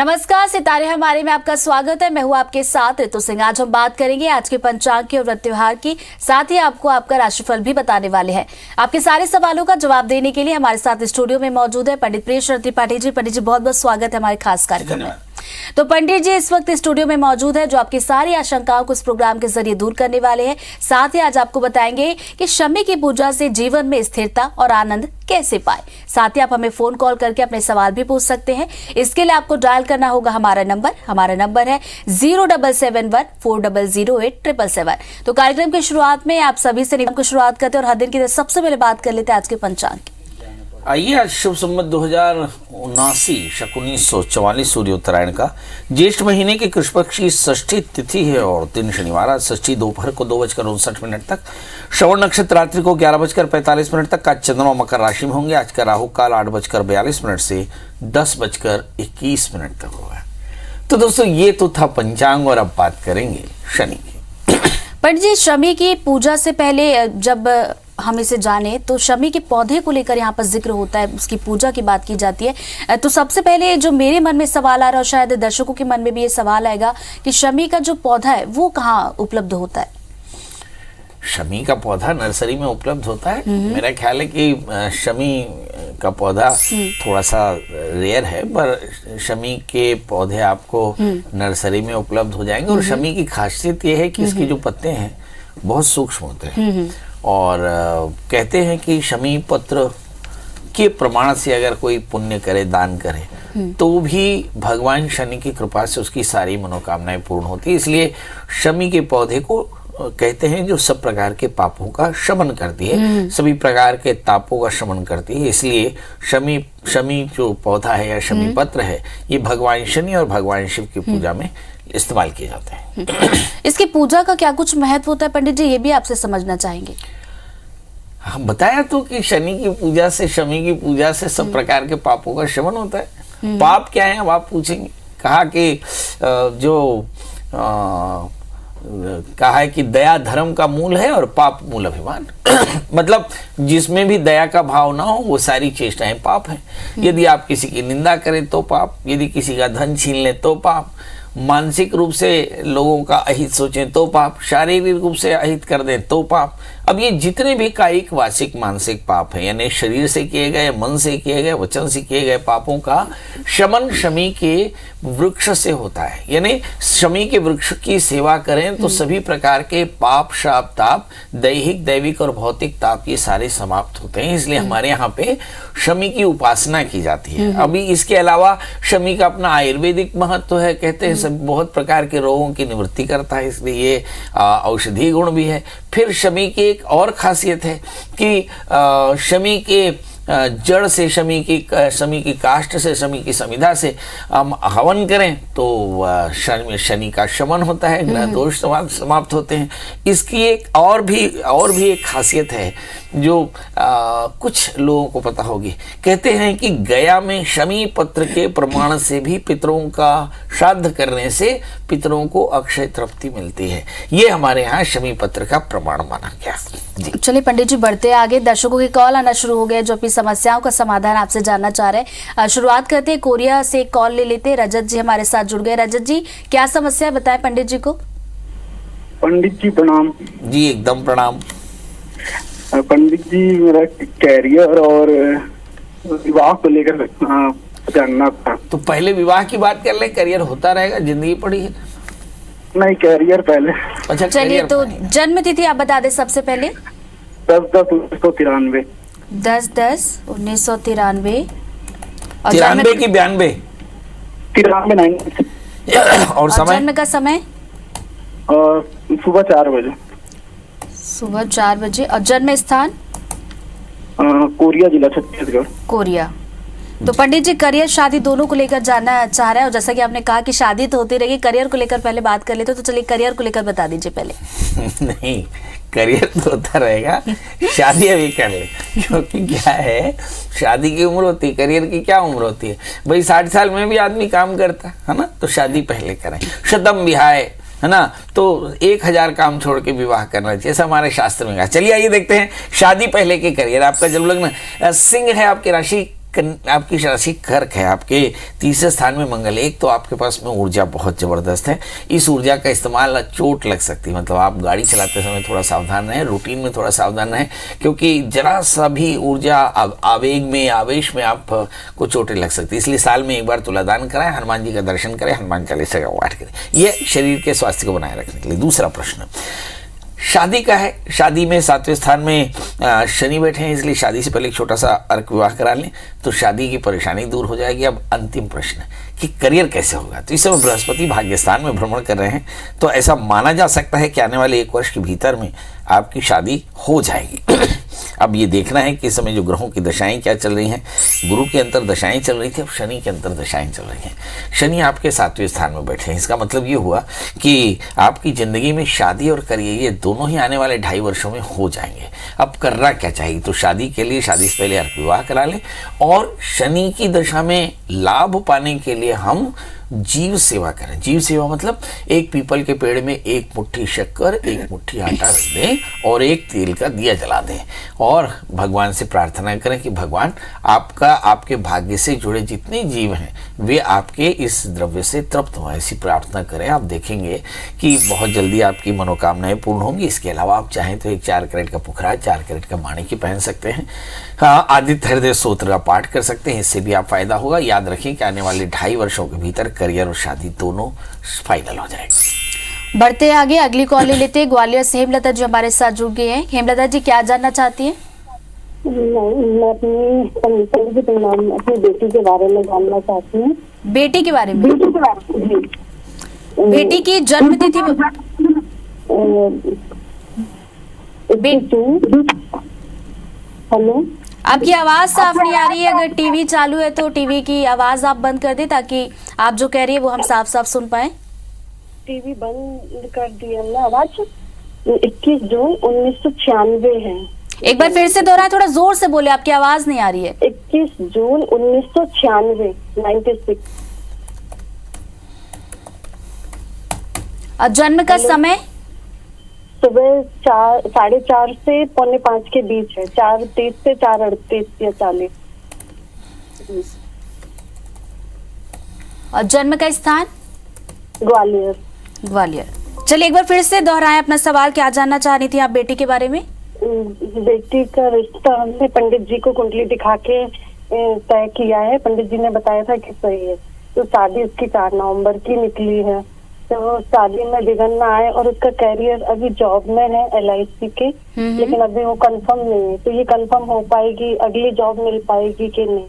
नमस्कार, सितारे हमारे में आपका स्वागत है। मैं हूं आपके साथ ऋतु सिंह। आज हम बात करेंगे आज के पंचांग की और व्रत त्योहार की, साथ ही आपको आपका राशिफल भी बताने वाले हैं। आपके सारे सवालों का जवाब देने के लिए हमारे साथ स्टूडियो में मौजूद है पंडित प्रियेश त्रिपाठी जी। पंडित जी, बहुत बहुत स्वागत है हमारे खास कार्यक्रम में। तो पंडित जी इस वक्त स्टूडियो में मौजूद है, जो आपकी सारी आशंकाओं को इस प्रोग्राम के जरिए दूर करने वाले हैं। साथ ही आज आपको बताएंगे कि शमी की पूजा से जीवन में स्थिरता और आनंद कैसे पाए। साथ ही आप हमें फोन कॉल करके अपने सवाल भी पूछ सकते हैं। इसके लिए आपको डायल करना होगा हमारा नंबर है 07714008777। तो कार्यक्रम की शुरुआत में आप सभी से नियम की शुरुआत करते हैं और हर दिन की तरह सबसे पहले बात कर लेते हैं आज के पंचांग की। आइए, आज शुभ संवत 2079 शक 1944 सूर्य उत्तरायण का ज्येष्ठ महीने के कृष्ण पक्ष की षष्ठी तिथि है और दिन शनिवार। आज षष्ठी दोपहर को 2:59 तक, श्रवण नक्षत्र रात्रि को 11:45 तक का चंद्रमा मकर राशि में होंगे। आज का राहु काल 8:42 से 10:21 तक होगा। तो दोस्तों, ये तो था पंचांग और अब बात करेंगे शनि की। पंडित जी, शमी की पूजा से पहले जब हम इसे जाने तो शमी के पौधे को लेकर यहाँ पर जिक्र होता है, उसकी पूजा की बात की जाती है। तो सबसे पहले जो मेरे मन में सवाल आ रहा है और शायद दर्शकों के मन में भी ये सवाल आएगा कि शमी का जो पौधा है वो कहाँ उपलब्ध होता है? शमी का पौधा नर्सरी में उपलब्ध होता है। मेरा ख्याल है कि शमी का पौधा थोड़ा सा रेयर है, पर शमी के पौधे आपको नर्सरी में उपलब्ध हो जाएंगे। और शमी की खासियत ये है कि इसके जो पत्ते हैं बहुत सूक्ष्म होते हैं और कहते हैं कि शमी पत्र के प्रमाण से अगर कोई पुण्य करे, दान करे, तो भी भगवान शनि की कृपा से उसकी सारी मनोकामनाएं पूर्ण होती है। इसलिए शमी के पौधे को कहते हैं जो सब प्रकार के पापों का शमन करती है, सभी प्रकार के तापों का शमन करती है। इसलिए शमी जो पौधा है या शमी पत्र है, ये भगवान शनि और भगवान शिव की पूजा में इस्तेमाल किए जाते हैं। इसकी पूजा का क्या कुछ महत्व होता है पंडित जी, ये भी आपसे समझना चाहेंगे। हम बताया तो कि शनि की पूजा से, शमी की पूजा से सब प्रकार के पापों का शमन होता है। पाप क्या है अब आप पूछेंगे। कहा है कि दया धर्म का मूल है और पाप मूल अभिमान। मतलब जिसमें भी दया का भाव ना हो वो सारी चेष्टाएं पाप हैं। यदि आप किसी की निंदा करें तो पाप, यदि किसी का धन छीन लें तो पाप, मानसिक रूप से लोगों का अहित सोचें तो पाप, शारीरिक रूप से अहित कर दें तो पाप। अब ये जितने भी कायिक, वाचिक, मानसिक पाप हैं, यानी शरीर से किए गए, मन से किए गए, वचन से किए गए पापों का शमन शमी के वृक्ष से होता है। यानी शमी के वृक्ष की सेवा करें तो सभी प्रकार के पाप, शाप, ताप, दैहिक, दैविक और भौतिक ताप ये सारे समाप्त होते हैं। इसलिए हमारे यहाँ पे शमी की उपासना की जाती है। अभी इसके अलावा शमी का अपना आयुर्वेदिक महत्व है। कहते हैं सब बहुत प्रकार के रोगों की निवृत्ति करता है, इसलिए ये औषधीय गुण भी है। फिर शमी की एक और खासियत है कि शमी के जड़ से, शमी की काष्ठ से, शमी की समिधा से हम हवन करें तो शनि का शमन होता है, ग्रह दोष समाप्त होते हैं। इसकी एक और भी एक खासियत है जो कुछ लोगों को पता होगी। कहते हैं कि गया में शमी पत्र के प्रमाण से भी पितरों का श्राद्ध करने से पितरों को अक्षय तृप्ति मिलती है। ये हमारे यहाँ शमी पत्र का प्रमाण माना गया। चलिए पंडित जी, बढ़ते आगे। दर्शकों के कॉल आना शुरू हो गए जो अपनी समस्याओं का समाधान आपसे जानना चाह रहे हैं। शुरुआत करते हैं, कोरिया से कॉल ले लेते हैं। रजत जी हमारे साथ जुड़ गए। रजत जी, क्या समस्या है, बताएं पंडित जी को। पंडित जी प्रणाम। जी एकदम प्रणाम। पंडित जी, मेरा कैरियर और विवाह को लेकर जानना था। तो पहले विवाह की बात कर ले, करियर होता रहेगा, जिंदगी पड़ी है। नहीं, कैरियर पहले। अच्छा, चलिए, तो जन्म तिथि आप बता दें सबसे पहले। 10/10/1993। 10/10/1993। 93 की 92? 93 और समय? जन्म का समय? सुबह 4 बजे। सुबह 4 बजे। और जन्म स्थान? कोरिया जिला, छत्तीसगढ़। कोरिया। तो पंडित जी, करियर शादी दोनों को लेकर जानना चाह रहा है और जैसा कि आपने कहा कि शादी तो होती रहेगी, करियर को लेकर पहले बात कर लेते, तो चलिए करियर को लेकर बता दीजिए पहले। नहीं, करियर तो होता रहेगा, शादी अभी कर ले। क्योंकि क्या है, शादी की उम्र होती है, करियर की क्या उम्र होती है भाई। 60 साल में भी आदमी काम करता है ना, तो शादी पहले करें। शतम विहाय, है ना, तो 1000 काम छोड़ के विवाह करना चाहिए, ऐसा हमारे शास्त्र में कहा। चलिए आइए देखते हैं शादी पहले के करियर। आपका जन्म लग्न सिंह है, आपकी राशि आपकी राशि कर्क है, आपके तीसरे स्थान में मंगल। एक तो आपके पास में ऊर्जा बहुत जबरदस्त है, इस ऊर्जा का इस्तेमाल चोट लग सकती है, मतलब आप गाड़ी चलाते समय थोड़ा सावधान रहें, रूटीन में थोड़ा सावधान रहें, क्योंकि जरा सा भी ऊर्जा आवेग में, आवेश में आपको चोटें लग सकती है। इसलिए साल में एक बार तुलादान कराएं, हनुमान जी का दर्शन करें, हनुमान चालीसा का पाठ करें, ये शरीर के स्वास्थ्य को बनाए रखने के लिए। दूसरा प्रश्न शादी का है। शादी में 7वें स्थान में शनि बैठे हैं, इसलिए शादी से पहले एक छोटा सा अर्क विवाह करा लें तो शादी की परेशानी दूर हो जाएगी। अब अंतिम प्रश्न कि करियर कैसे होगा, तो इस समय बृहस्पति भाग्य स्थान में भ्रमण कर रहे हैं, तो ऐसा माना जा सकता है कि आने वाले 1 वर्ष के भीतर में आपकी शादी हो जाएगी। अब ये देखना है कि इस समय जो ग्रहों की दशाएं क्या चल रही हैं। गुरु की अंतर दशाएं चल रही थी, अब शनि की अंतर दशाएं चल रही हैं। शनि आपके 7वें स्थान में बैठे हैं, इसका मतलब ये हुआ कि आपकी जिंदगी में शादी और करियर ये दोनों ही आने वाले 2.5 वर्षों में हो जाएंगे। अब करना क्या चाहिए, तो शादी के लिए शादी से पहले अर्क विवाह करा लें, और शनि की दशा में लाभ पाने के लिए हम जीव सेवा करें। जीव सेवा मतलब एक पीपल के पेड़ में 1 मुट्ठी शक्कर, 1 मुट्ठी आटा रख दें और 1 तेल का दिया जला दें, और भगवान से प्रार्थना करें कि भगवान आपके भाग्य से जुड़े जितने जीव हैं वे आपके इस द्रव्य से तृप्त हों, ऐसी प्रार्थना करें। आप देखेंगे कि बहुत जल्दी आपकी मनोकामनाएं पूर्ण होंगी। इसके अलावा आप चाहें तो एक 4 कैरेट का पुखरा, 4 कैरेट का माणिक्य पहन सकते हैं। हाँ, आदित्य हृदय स्तोत्र का पाठ कर सकते हैं, इससे भी आप फायदा होगा। याद रखें कि आने वाले 2.5 वर्षों के भीतर करियर और शादी दोनों फाइनल हो जाएगी। बढ़ते आगे, अगली कॉल ले लेते हैं। ग्वालियर से हेमलता जी हमारे साथ जुड़ गए हैं। हेमलता जी क्या जानना चाहती हैं? मैं अपनी बेटी के बारे में जानना चाहती हूँ। बेटी के बारे में? बेटी के बारे में, बेटी की जन्म तिथि? हेलो, आपकी आवाज साफ नहीं आ रही है। अगर टीवी चालू है तो टीवी की आवाज आप बंद कर दें, ताकि आप जो कह रही है वो हम साफ साफ सुन पाए। टीवी बंद कर दिया ना। आवाज 21 जून 1996 है। एक बार फिर से दोहराएं, थोड़ा जोर से बोले, आपकी आवाज नहीं आ रही है। 21 जून 1996, 96। और जन्म का समय? सुबह 4:30 से 4:45 के बीच है। 4:30 से 4:38 या 40। और जन्म का स्थान? ग्वालियर। ग्वालियर। चलिए एक बार फिर से दोहराएं अपना सवाल, क्या जानना चाह रही थी आप बेटी के बारे में? बेटी का रिश्ता हमने पंडित जी को कुंडली दिखा के तय किया है। पंडित जी ने बताया था कि सही है, तो शादी उसकी 4 नवंबर की निकली है। तो शादी में विघ्न ना आए, और उसका कैरियर अभी जॉब में है LIC के, लेकिन अभी वो कंफर्म नहीं है। तो ये कंफर्म हो पाएगी, अगली जॉब मिल पाएगी कि नहीं,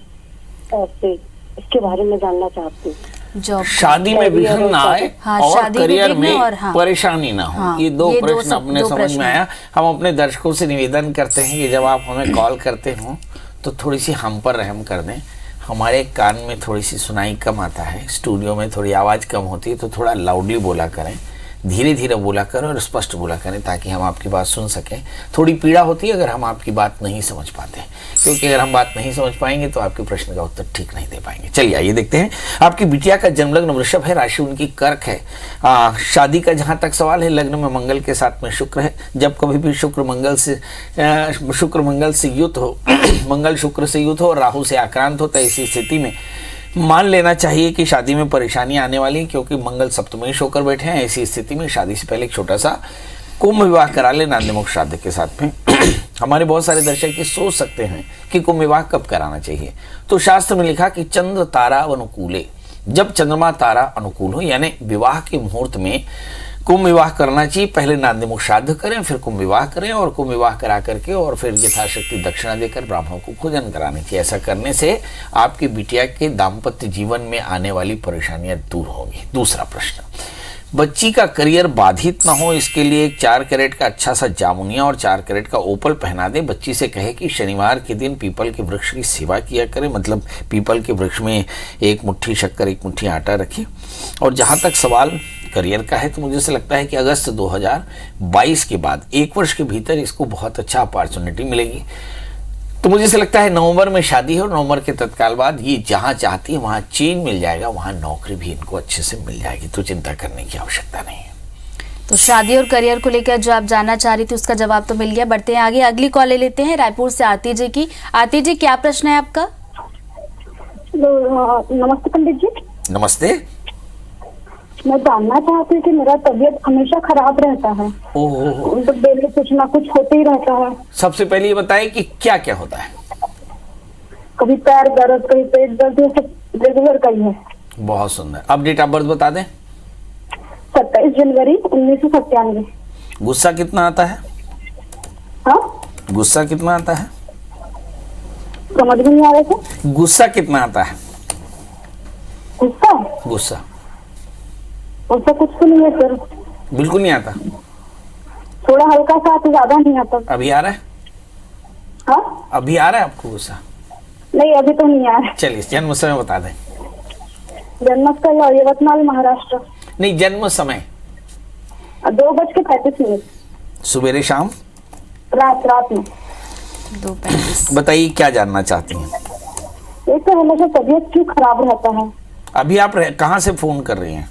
ऐसे इसके बारे में जानना चाहती हूँ। जॉब, शादी में विघ्न ना आए, हाँ, और करियर में हाँ, परेशानी ना हो। हाँ, ये दो प्रश्न अपने दो समझ प्रश्न में आया। हम अपने दर्शकों से निवेदन करते हैं कि जब आप हमें कॉल करते हो तो थोड़ी सी हम पर रहम कर दें। हमारे कान में थोड़ी सी सुनाई कम आता है, स्टूडियो में थोड़ी आवाज़ कम होती है, तो थोड़ा लाउडली बोला करें, धीरे धीरे बोला करें और स्पष्ट बोला करें, ताकि हम आपकी बात सुन सकें। थोड़ी पीड़ा होती है अगर हम आपकी बात नहीं समझ पाते, क्योंकि अगर हम बात नहीं समझ पाएंगे तो आपके प्रश्न का उत्तर ठीक नहीं दे पाएंगे। चलिए आइए देखते हैं। आपकी बिटिया का जन्म लग्न वृषभ है, राशि उनकी कर्क है। शादी का जहां तक सवाल है, लग्न में मंगल के साथ में शुक्र है। जब कभी भी शुक्र मंगल से युत हो मंगल शुक्र से युत हो और राहु से आक्रांत हो, तो ऐसी स्थिति में मान लेना चाहिए कि शादी में परेशानी आने वाली, क्योंकि मंगल सप्तमेश होकर बैठे हैं। ऐसी स्थिति में शादी से पहले एक छोटा सा कुंभ विवाह करा ले नांदी मोक्ष श्राद्ध के साथ में। हमारे बहुत सारे दर्शक ये सोच सकते हैं कि कुंभ विवाह कब कराना चाहिए, तो शास्त्र में लिखा कि चंद्र तारा अनुकूले, जब चंद्रमा तारा अनुकूल हो, यानी विवाह के मुहूर्त में कुंभ विवाह करना चाहिए। पहले नांदी मोक्ष श्राद्ध करें, फिर कुंभ विवाह करें, और कुंभ विवाह करा करके और फिर यथाशक्ति दक्षिणा देकर ब्राह्मणों को भोजन करानी चाहिए। ऐसा करने से आपकी बिटिया के दाम्पत्य जीवन में आने वाली परेशानियां दूर होंगी। दूसरा प्रश्न, बच्ची का करियर बाधित ना हो, इसके लिए एक 4 कैरेट का अच्छा सा जामुनिया और 4 कैरेट का ओपल पहना दे। बच्ची से कहे कि शनिवार के दिन पीपल के वृक्ष की सेवा किया करे, मतलब पीपल के वृक्ष में 1 मुट्ठी शक्कर 1 मुट्ठी आटा रखे। और जहाँ तक सवाल करियर का है, तो मुझे से लगता है कि अगस्त 2022 के बाद 1 वर्ष के भीतर इसको बहुत अच्छा अपॉर्चुनिटी मिलेगी। तो मुझे से लगता है नवंबर में शादी है, और नवंबर के तत्काल बाद ये जहां चाहती है वहां चेंज मिल जाएगा, वहां नौकरी भी इनको अच्छे से मिल जाएगी, तो चिंता करने की आवश्यकता नहीं है। तो शादी और करियर को लेकर जो आप जानना चाह रही थी उसका जवाब तो मिल गया। बढ़ते हैं आगे, अगली कॉल ले लेते हैं रायपुर से आरती जी की। आरती जी क्या प्रश्न है आपका? नमस्ते पंडित जी। नमस्ते। मैं जानना चाहती हूँ कि मेरा तबीयत हमेशा खराब रहता है। ओहो। तो डेली कुछ ना कुछ होते ही रहता है। सबसे पहले ये बताएं कि क्या क्या होता है। कभी पैर दर्द, कभी पेट दर्द, ये सब रेगुलर का ही है। बहुत सुंदर। अब डेट ऑफ बर्थ बता दें। 27 जनवरी 1997। गुस्सा कितना आता है? हाँ, गुस्सा कितना आता है? समझ में नहीं आ रहा था। गुस्सा कितना आता है? गुस्सा गुस्सा उसका कुछ तो नहीं है सर। बिल्कुल नहीं आता। थोड़ा हल्का सा आता, ज्यादा नहीं आता। अभी आ रहा है? हाँ, अभी आ रहा है आपको गुस्सा? नहीं अभी तो नहीं आ रहा। चलिए जन्म समय बता दें। जन्मस्थल यवतमाल, महाराष्ट्र। नहीं, जन्म समय 2:35। सुबेरे शाम? रात में। 2:35। बताइए क्या जानना चाहती हैं? एक तो हमेशा तबीयत क्यों खराब रहता है। अभी आप कहाँ से फोन कर रही हैं?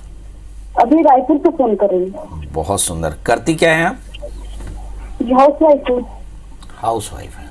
अभी रायपुर से फोन कर रही हूँ। बहुत सुंदर। करती क्या है आप? हाउस वाइफ हूँ। हाउस वाइफ है।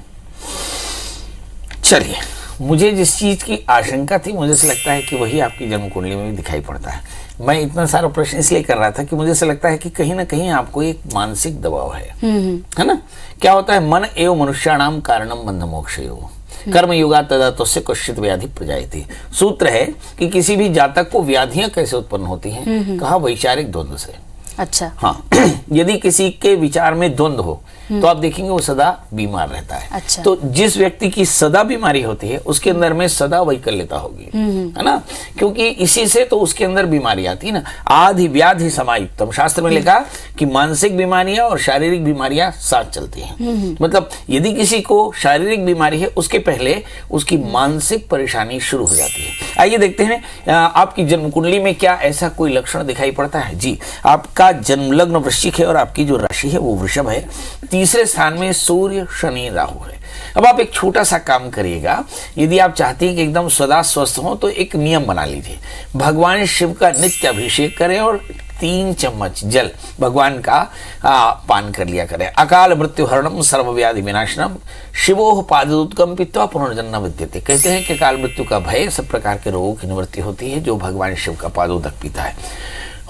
चलिए, मुझे जिस चीज की आशंका थी, मुझे से लगता है कि वही आपकी जन्म कुंडली में भी दिखाई पड़ता है। मैं इतना सारा प्रश्न इसलिए कर रहा था कि मुझे से लगता है कि कहीं ना कहीं आपको एक मानसिक दबाव है ना? क्या होता है, मन एवं मनुष्याणाम कारणम बंध मोक्षयो कर्म युगा तदा तस्य कश्चित व्याधि प्रजायते। सूत्र है कि किसी भी जातक को व्याधियां कैसे उत्पन्न होती हैं? कहा वैचारिक द्वंद्व से। अच्छा। हाँ, यदि किसी के विचार में द्वंद्व हो तो आप देखेंगे वो सदा बीमार रहता है। अच्छा। तो जिस व्यक्ति की सदा बीमारी होती है उसके अंदर में सदा वैकल्यता होगी, है ना? क्योंकि इसी से तो उसके अंदर बीमारी आती है ना। आधि व्याधि समायुक्तम, शास्त्र में लिखा कि मानसिक बीमारियां और शारीरिक बीमारियां साथ चलती हैं। मतलब यदि किसी को शारीरिक बीमारी है उसके पहले उसकी मानसिक परेशानी शुरू हो जाती है। आइए देखते हैं आपकी जन्म कुंडली में क्या ऐसा कोई लक्षण दिखाई पड़ता है। जी, आपका जन्म लग्न वृश्चिक है और आपकी जो राशि है वो वृषभ है। तीसरे स्थान में सूर्य, शनि, राहु है। अब आप एक छोटा सा काम करिएगा। यदि आप चाहते हैं कि एकदम सदा स्वस्थ हो तो एक नियम बना लीजिए। भगवान शिव का नित्य अभिषेक करें और 3 चम्मच जल भगवान का पान कर लिया करें। अकाल मृत्यु हरणम सर्वव्याधि विनाशनम शिवोह पादोदकम पीत्वा पुनर्जन्म विद्यते। कहते हैं कि अकाल मृत्यु का भय, सब प्रकार के रोगों की निवृत्ति होती है जो भगवान शिव का पादोदक पीता है।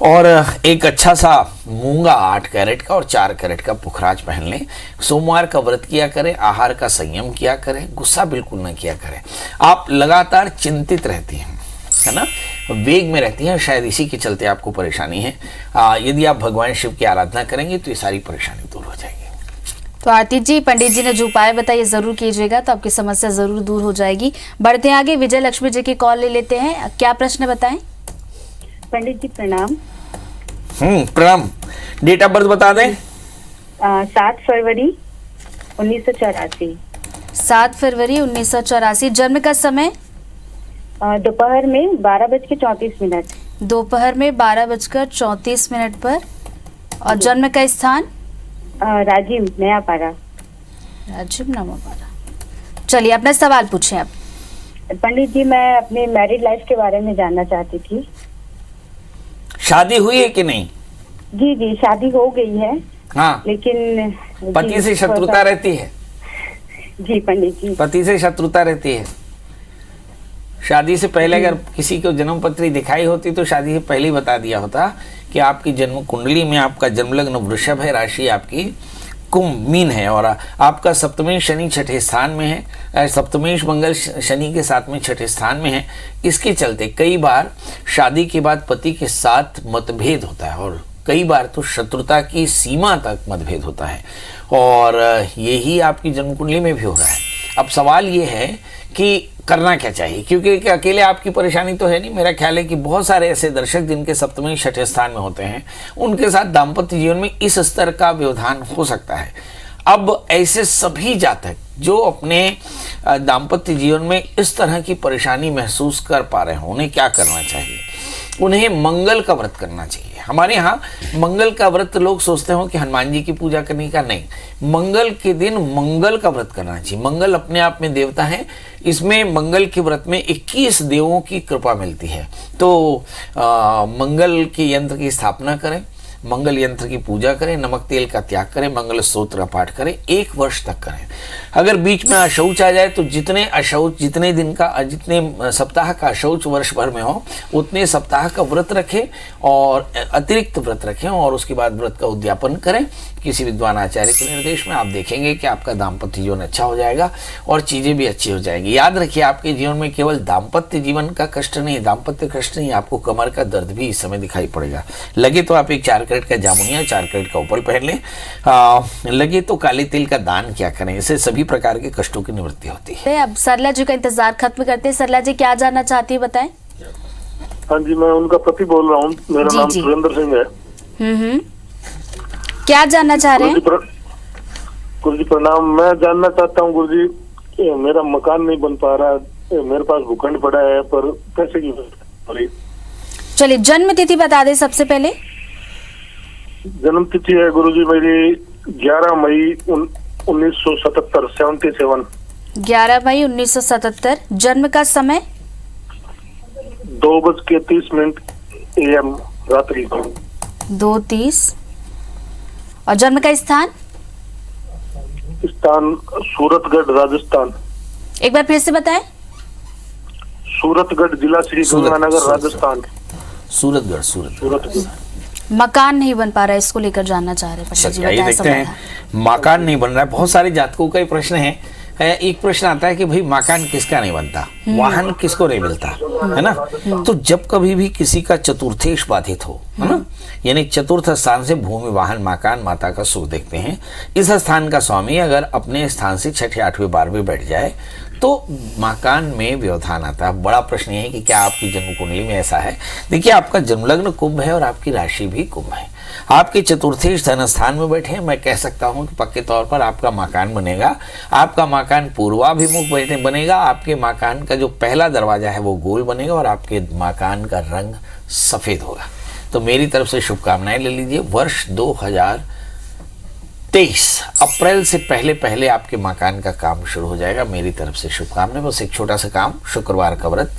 और एक अच्छा सा मूंगा 8 कैरेट का और 4 कैरेट का पुखराज पहन लें। सोमवार का व्रत किया करें, आहार का संयम किया करें, गुस्सा बिल्कुल न किया करें। आप लगातार चिंतित रहती हैं, है ना, वेग में रहती हैं, शायद इसी के चलते आपको परेशानी है। यदि आप भगवान शिव की आराधना करेंगे तो ये सारी परेशानी दूर हो जाएगी। तो आरती जी, पंडित जी ने जो उपाय बताए जरूर कीजिएगा तो आपकी समस्या जरूर दूर हो जाएगी। बढ़ते हैं आगे, विजय लक्ष्मी जी की कॉल ले लेते हैं। क्या प्रश्न बताएं? पंडित जी प्रणाम। प्रणाम। डेट ऑफ बर्थ बता दें। 7 फरवरी 1984। 7 फरवरी 1984। जन्म का समय? दोपहर में 12:34। दोपहर में 12:34 पर। और जन्म का स्थान? राजीव, नयापाड़ा। राजीव, नयापाड़ा। चलिए अपना सवाल पूछें आप। पंडित जी, मैं अपने मैरिड लाइफ के बारे में जानना चाहती थी। शादी हुई है कि नहीं? जी जी, शादी हो गई है। हाँ, लेकिन पति से शत्रुता रहती है? जी पंडित जी। पति से शत्रुता रहती है। शादी से पहले अगर किसी को जन्म पत्री दिखाई होती तो शादी से पहले ही बता दिया होता कि आपकी जन्म कुंडली में आपका जन्म लग्न वृषभ है, राशि आपकी कुंभ मीन है और आपका सप्तमेश शनि 6ठे स्थान में है। सप्तमेश मंगल शनि के साथ में 6ठे स्थान में है। इसके चलते कई बार शादी के बाद पति के साथ मतभेद होता है और कई बार तो शत्रुता की सीमा तक मतभेद होता है और यही आपकी जन्म कुंडली में भी हो रहा है। अब सवाल ये है कि करना क्या चाहिए, क्योंकि अकेले आपकी परेशानी तो है नहीं। मेरा ख्याल है कि बहुत सारे ऐसे दर्शक जिनके सप्तमी 6ठे स्थान में होते हैं उनके साथ दाम्पत्य जीवन में इस स्तर का व्यवधान हो सकता है। अब ऐसे सभी जातक जो अपने दाम्पत्य जीवन में इस तरह की परेशानी महसूस कर पा रहे हैं, उन्हें क्या करना चाहिए? उन्हें मंगल का व्रत करना चाहिए। हमारे यहाँ मंगल का व्रत लोग सोचते हो कि हनुमान जी की पूजा करने का, नहीं, मंगल के दिन मंगल का व्रत करना चाहिए। मंगल अपने आप में देवता है। इसमें मंगल के व्रत में 21 देवों की कृपा मिलती है। तो मंगल के यंत्र की स्थापना करें, मंगल यंत्र की पूजा करें, नमक तेल का त्याग करें, मंगल स्तोत्र का पाठ करें, 1 वर्ष तक करें। अगर बीच में अशौच आ जाए तो जितने सप्ताह का अशौच वर्ष भर में हो उतने सप्ताह का व्रत रखें और अतिरिक्त व्रत रखें और उसके बाद व्रत का उद्यापन करें किसी विद्वान आचार्य के निर्देश में। आप देखेंगे कि आपका दाम्पत्य जीवन अच्छा हो जाएगा और चीजें भी अच्छी हो जाएंगी। याद रखिए, आपके जीवन में केवल दाम्पत्य जीवन का कष्ट नहीं, दाम्पत्य कष्ट नहीं, आपको कमर का दर्द भी इस समय दिखाई पड़ेगा। लगे तो आप एक 4 कैरेट का जामुनिया, 4 कैरेट का उपल पहन लें, लगे तो काले तिल का दान क्या करें, इससे सभी प्रकार के कष्टों की निवृत्ति होती है। अब सरला जी का इंतजार खत्म करते हैं। सरला जी क्या जानना चाहती है, बताएं। हाँ जी, मैं उनका पति बोल रहा हूँ, मेरा नाम सुरेंद्र सिंह है। क्या जानना चाह रहे हैं? गुरु जी प्रणाम। मैं जानना चाहता हूँ गुरु जी, मेरा मकान नहीं बन पा रहा, मेरे पास भूखंड पड़ा है, पर कैसे की? चलिए जन्म तिथि बता दें सबसे पहले। जन्म तिथि है गुरु जी मेरी 11 मई 1977, 77। 11 मई 1977। जन्म का समय 2:30 AM रात्रि। 2:30। और जन्म का स्थान सूरतगढ़ राजस्थान। एक बार फिर से बताएं। सूरतगढ़, जिला श्री गंगानगर, राजस्थान। सूरतगढ़। मकान नहीं बन पा रहा है, इसको लेकर जानना चाह रहे हैं। अच्छा, ये देखते हैं, मकान नहीं बन रहा है। बहुत सारे जातकों का ये प्रश्न है। एक प्रश्न आता है कि भाई मकान किसका नहीं बनता, वाहन किसको नहीं मिलता, है ना। तो जब कभी भी किसी का चतुर्थेश बाधित हो, है ना, यानी चतुर्थ स्थान से भूमि, वाहन, मकान, माता का सुख देखते हैं, इस स्थान का स्वामी अगर अपने स्थान से 6ठे, 8वें, 12वें बैठ जाए तो मकान में व्यवधान आता है। बड़ा प्रश्न ये है कि क्या आपकी जन्म कुंडली में ऐसा है? देखिए, आपका जन्मलग्न कुंभ है और आपकी राशि भी कुंभ है। आपके चतुर्थेश धन स्थान में बैठे हैं, मैं कह सकता हूं कि पक्के तौर पर आपका मकान बनेगा। आपका मकान पूर्वाभिमुख बनेगा। आपके मकान का जो पहला दरवाजा है वो गोल बनेगा और आपके मकान का रंग सफेद होगा। तो मेरी तरफ से शुभकामनाएं ले लीजिए। वर्ष 2023 अप्रैल से पहले आपके मकान का काम शुरू हो जाएगा। मेरी तरफ से शुभकामनाएं। बस एक छोटा सा काम, शुक्रवार का व्रत,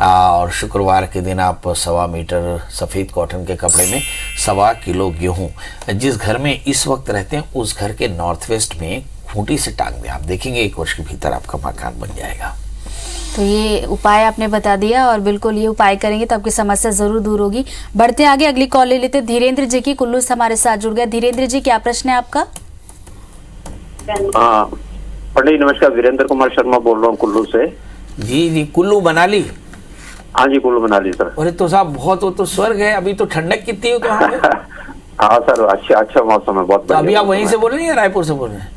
और शुक्रवार के दिन आप 1.25 मीटर सफ़ेद कॉटन के कपड़े में 1.25 किलो गेहूँ जिस घर में इस वक्त रहते हैं उस घर के नॉर्थ वेस्ट में खूंटी से टांग दें। आप देखेंगे 1 वर्ष के भीतर आपका मकान बन जाएगा। तो ये उपाय आपने बता दिया और बिल्कुल ये उपाय करेंगे तो आपकी समस्या जरूर दूर होगी। बढ़ते आगे, अगली कॉल ले लेते। धीरेन्द्र जी की कुल्लू से हमारे साथ जुड़ गया। धीरेन्द्र जी, क्या प्रश्न है आपका? हाँ पंडित नमस्कार, वीरेंद्र कुमार शर्मा बोल रहा हूँ कुल्लू से। जी, कुल्लू मनाली? हाँ जी, कुल्लू मनाली सर। अरे तो साहब बहुत, वो तो स्वर्ग है। अभी तो ठंडक कितनी हो तो वहाँ पे? हाँ सर, अच्छा मौसम है, बहुत। तो अभी आप वहीं से बोल रहे हैं या रायपुर से बोल रहे हैं?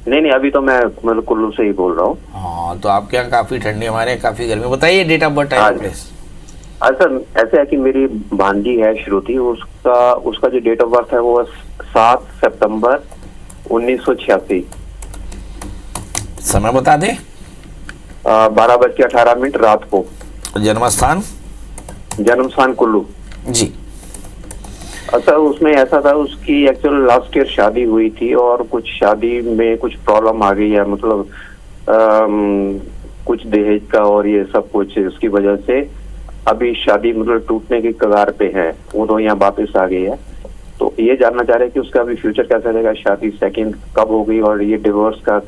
नहीं, अभी तो मैं मतलब कुल्लू से ही बोल रहा हूँ। हाँ, तो आपके यहाँ काफी ठंडी, हमारे यहाँ काफी गर्मी। बताइए date of birth, time, place. हाँ सर, ऐसे है कि मेरी भांजी है श्रुति, उसका जो डेट ऑफ बर्थ है वो 7 सितंबर 1986। समय बता दें। 12:18 रात को। जन्म स्थान कुल्लू जी। सर उसमें ऐसा था, उसकी एक्चुअल लास्ट ईयर शादी हुई थी और कुछ शादी में कुछ प्रॉब्लम आ गई है, मतलब कुछ दहेज का और ये सब कुछ, इसकी वजह से अभी शादी मतलब टूटने की कगार पे है। वो तो यहाँ वापस आ गई है। तो ये जानना चाह रहे हैं कि उसका अभी फ्यूचर कैसा रहेगा, शादी सेकंड कब होगी और ये डिवोर्स का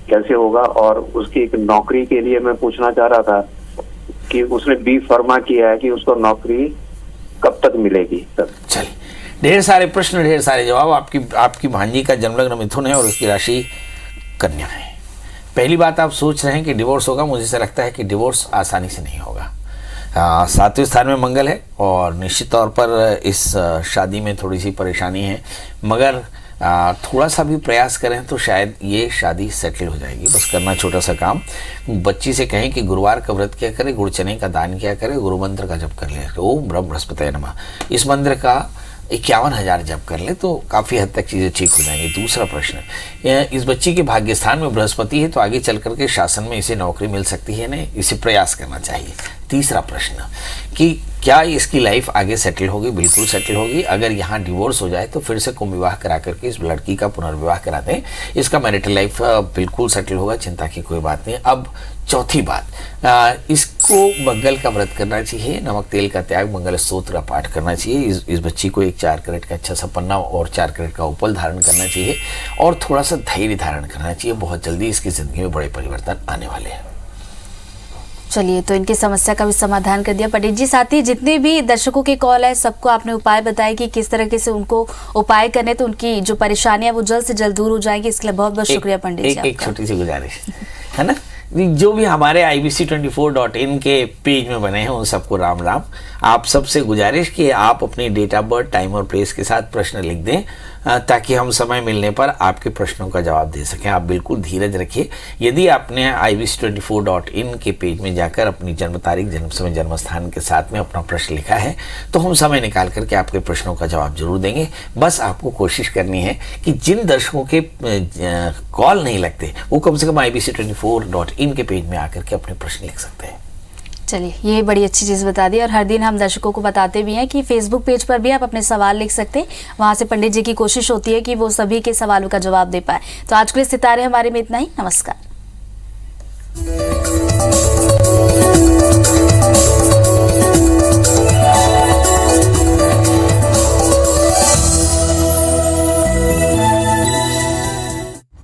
कैसे होगा। और उसकी एक नौकरी के लिए मैं पूछना चाह रहा था कि उसने बी फार्मा किया है कि उसको नौकरी कब तक मिलेगी सर। चलिए, ढेर सारे प्रश्न, ढेर सारे जवाब। आपकी भांजी का जन्मलग्न मिथुन है और उसकी राशि कन्या है। पहली बात, आप सोच रहे हैं कि डिवोर्स होगा। मुझे ऐसा लगता है कि डिवोर्स आसानी से नहीं होगा। 7वें स्थान में मंगल है और निश्चित तौर पर इस शादी में थोड़ी सी परेशानी है, मगर थोड़ा सा भी प्रयास करें तो शायद ये शादी सेटल हो जाएगी। बस करना छोटा सा काम, बच्ची से कहें कि गुरुवार का व्रत क्या करे, गुड़ चने का दान क्या करे, गुरु मंत्र का जप कर ले, ओम ब्रह्म बृहस्पतये नमः, इस मंत्र का 51,000 जप कर ले तो काफ़ी हद तक चीज़ें ठीक हो जाएंगी। दूसरा प्रश्न, इस बच्ची के भाग्य स्थान में बृहस्पति है तो आगे चल करके शासन में इसे नौकरी मिल सकती है, नहीं इसे प्रयास करना चाहिए। तीसरा प्रश्न कि क्या इसकी लाइफ आगे सेटल होगी? बिल्कुल सेटल होगी। अगर यहाँ डिवोर्स हो जाए तो फिर से कुंभ विवाह करा करके इस लड़की का पुनर्विवाह करा दें, इसका मैरिटल लाइफ बिल्कुल सेटल होगा, चिंता की कोई बात नहीं। अब चौथी बात, इस को मंगल का व्रत करना चाहिए, नमक तेल का त्याग, मंगल स्तोत्र का पाठ करना चाहिए। इस बच्ची को एक 4 कैरेट का अच्छा सा पन्ना और 4 कैरेट का उपल धारण करना चाहिए और थोड़ा सा धैर्य धारण करना चाहिए। बहुत जल्दी इसकी जिंदगी में बड़े परिवर्तन आने वाले हैं। चलिए, तो इनकी समस्या का भी समाधान कर दिया पंडित जी। साथ ही जितने भी दर्शकों की कॉल है, सबको आपने उपाय बताए कि किस तरीके से उनको उपाय करने, तो उनकी जो परेशानियां वो जल्द से जल्द दूर हो जाएगी। इसके लिए बहुत बहुत शुक्रिया पंडित जी। एक छोटी सी गुजारिश है ना, जो भी हमारे ibc24.in के पेज में बने हैं उन सबको राम राम। आप सबसे गुजारिश कि आप अपनी डेट ऑफ बर्थ, टाइम और प्लेस के साथ प्रश्न लिख दें ताकि हम समय मिलने पर आपके प्रश्नों का जवाब दे सकें। आप बिल्कुल धीरज रखिए। यदि आपने ibc24.in के पेज में जाकर अपनी जन्म तारीख, जन्म समय, जन्म स्थान के साथ में अपना प्रश्न लिखा है तो हम समय निकाल करके आपके प्रश्नों का जवाब जरूर देंगे। बस आपको कोशिश करनी है कि जिन दर्शकों के कॉल नहीं लगते वो कम से कम ibc24.in के पेज में आकर के अपने प्रश्न लिख सकते हैं। चलिए, ये बड़ी अच्छी चीज़ बता दी। और हर दिन हम दर्शकों को बताते भी हैं कि फेसबुक पेज पर भी आप अपने सवाल लिख सकते हैं। वहां से पंडित जी की कोशिश होती है कि वो सभी के सवालों का जवाब दे पाए। तो आज के लिए सितारे हमारे में इतना ही। नमस्कार।